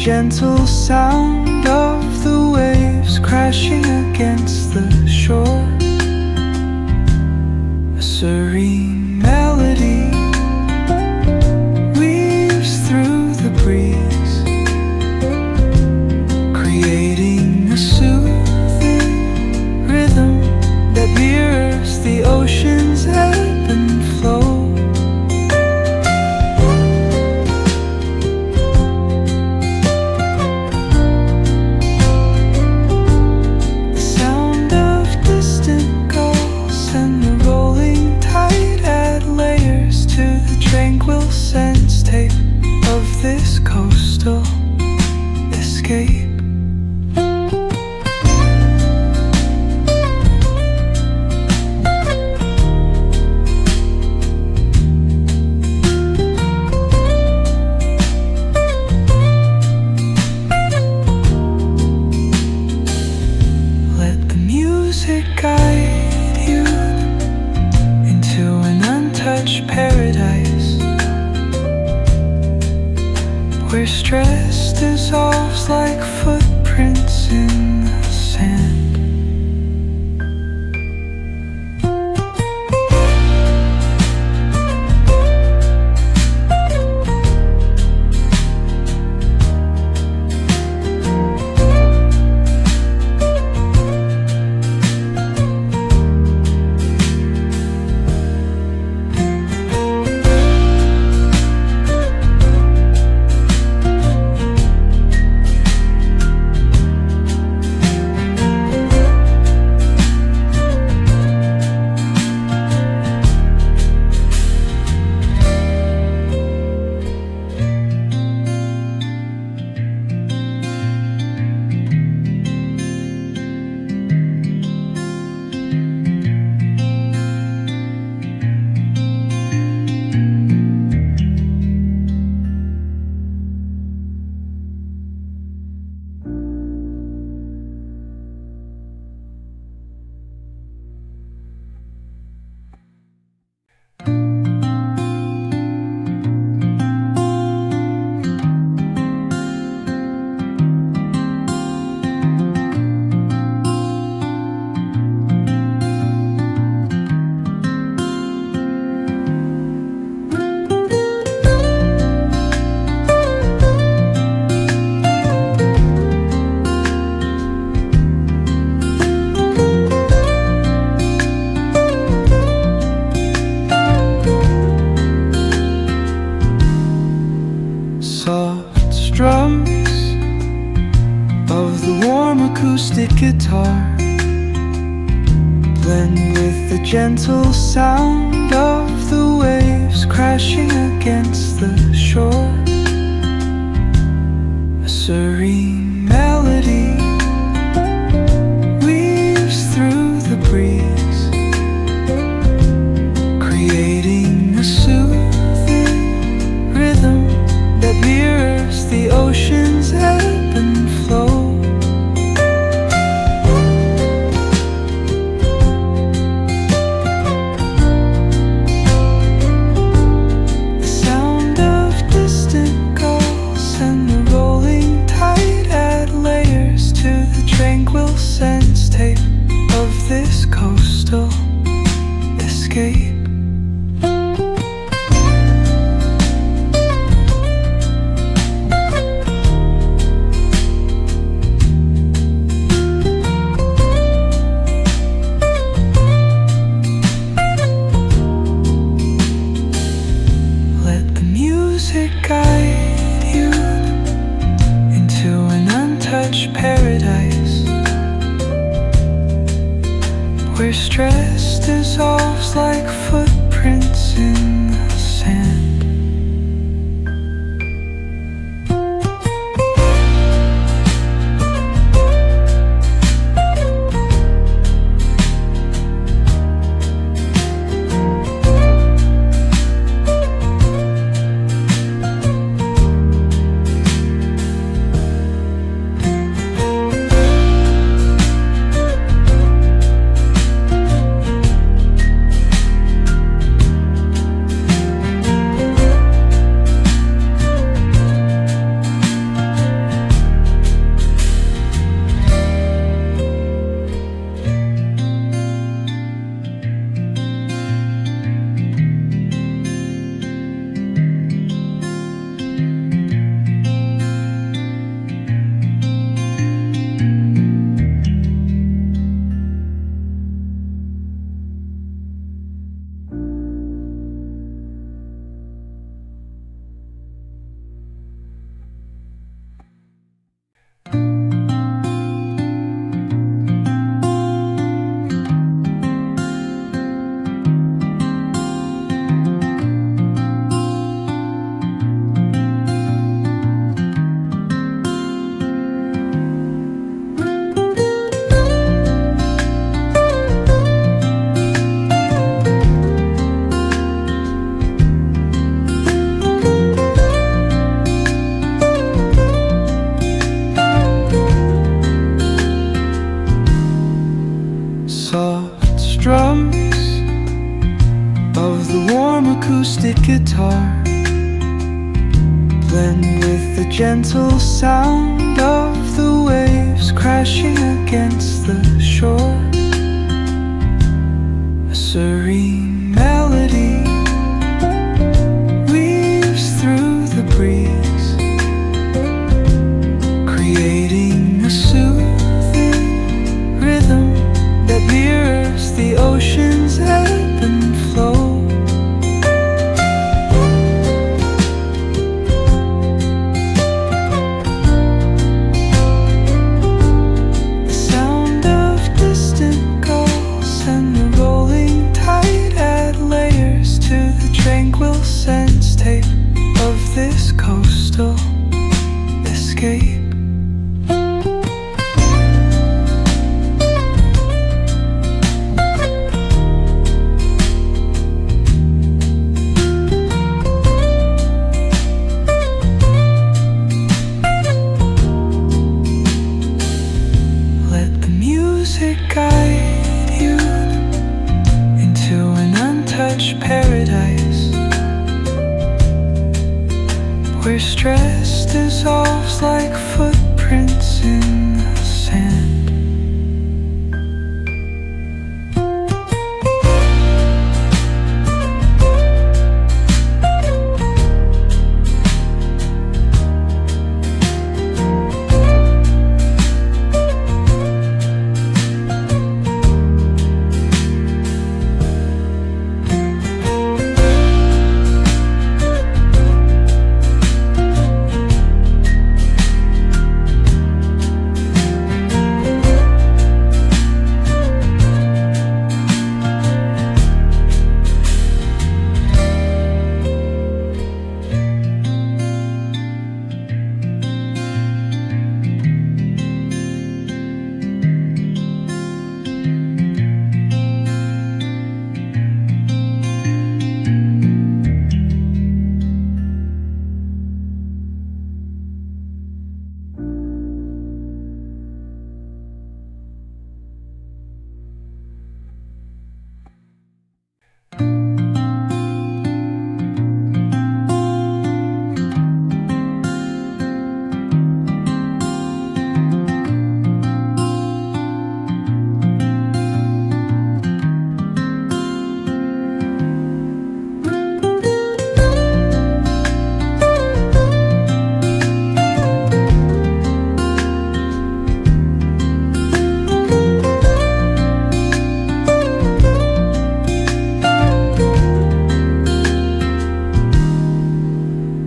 gentle sound of the waves crashing against the shore. A serene melody weaves through the breeze, creating a soothing rhythm that mirrors the ocean's ebb and flow. Sense tape of this coastal escape. Let the music guide you into an untouched paradise, where stress dissolves like footprints in the sand. Soft strums of the warm acoustic guitar blend with the gentle sound of the waves crashing against the shore. A serene melody weaves through the breeze, creating a soothing rhythm that mirrors the ocean's ebb and flow. The sound of distant gulls and the rolling tide add layers to the tranquil sense tape of this coastal escape. Guide you into an untouched paradise, where stress dissolves like footprints in the sand. gentle sound of the waves crashing against the shore. A serene melody weaves through the breeze, creating a soothing rhythm that mirrors the ocean's ebb and flow. Tranquil sense tape of this coastal escape. Let the music guide you into an untouched paradise, where stress dissolves like footprints in the sand.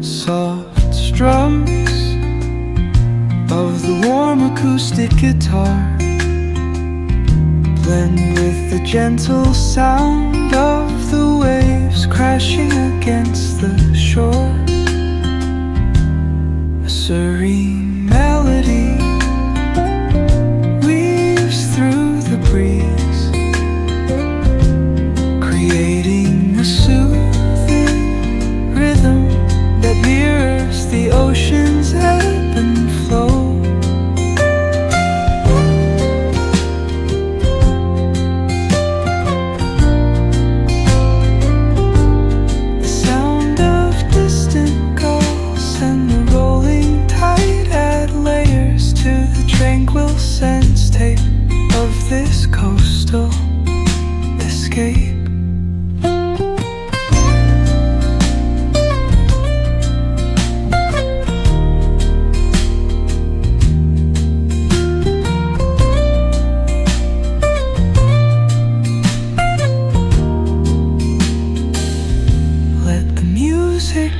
Soft strums of the warm acoustic guitar blend with the gentle sound of the waves crashing against the shore. A serene melody weaves through the breeze, creating a soothing rhythm that mirrors the ocean's ebb and flow. The sound of distant gulls and the rolling tide add layers to the tranquil sense tape of this coastal escape.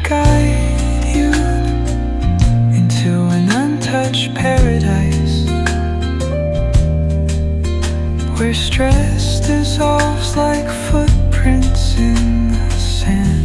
Guide you into an untouched paradise, where stress dissolves like footprints in the sand.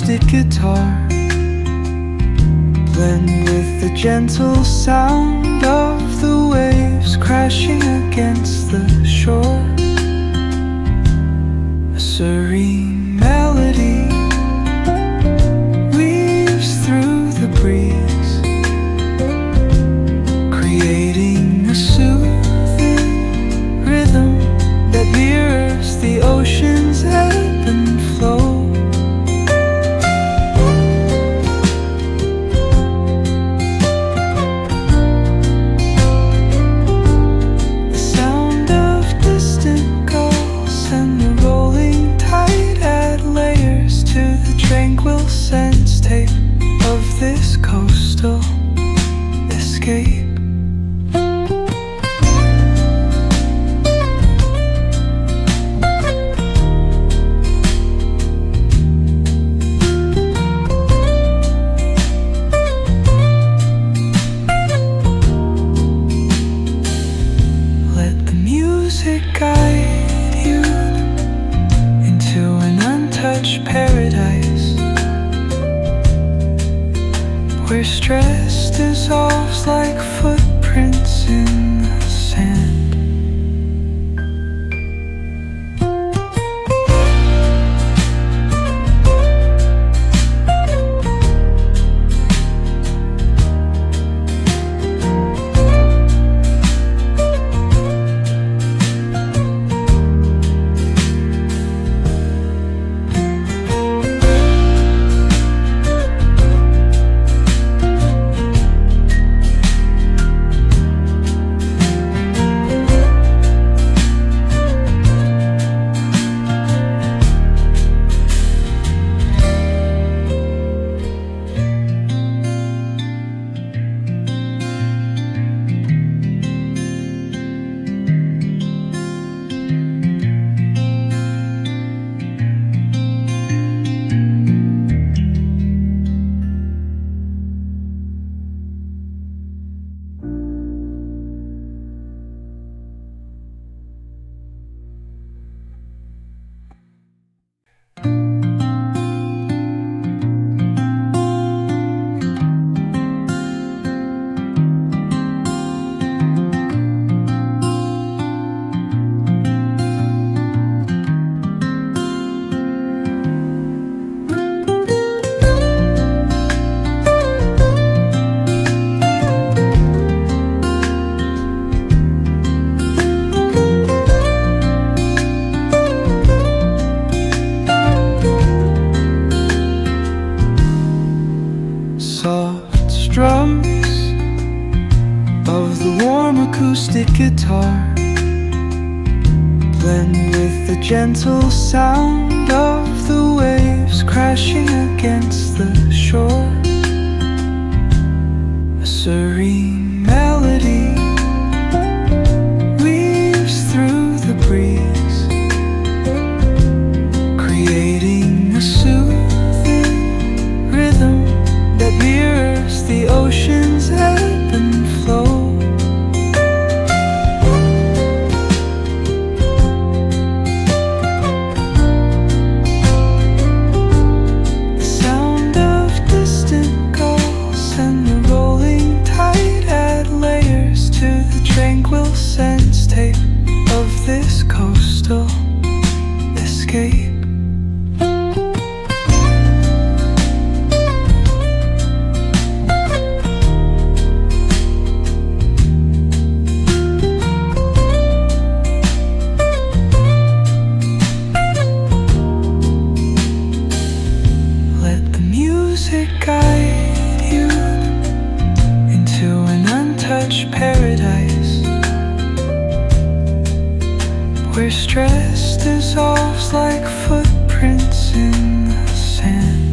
acoustic guitar, blend with the gentle sound of the waves crashing against the shore. A serene melody weaves through the breeze, creating a soothing rhythm that mirrors the ocean's ebb and flow. The sound of distant gulls and the rolling tide add layers to the tranquil sense tape of this coastal escape. Guide you into an untouched paradise, where stress dissolves like footprints in the sand. Soft strums of the warm acoustic guitar blend with the gentle sound of the waves crashing against the shore. A serene melody weaves through the breeze, creating a soothing rhythm that mirrors the ocean's ebb and flow. The sound of distant gulls and the rolling tide add layers to the tranquil sense tape of this coastal escape. Guide you into an untouched paradise, where stress dissolves like footprints in the sand.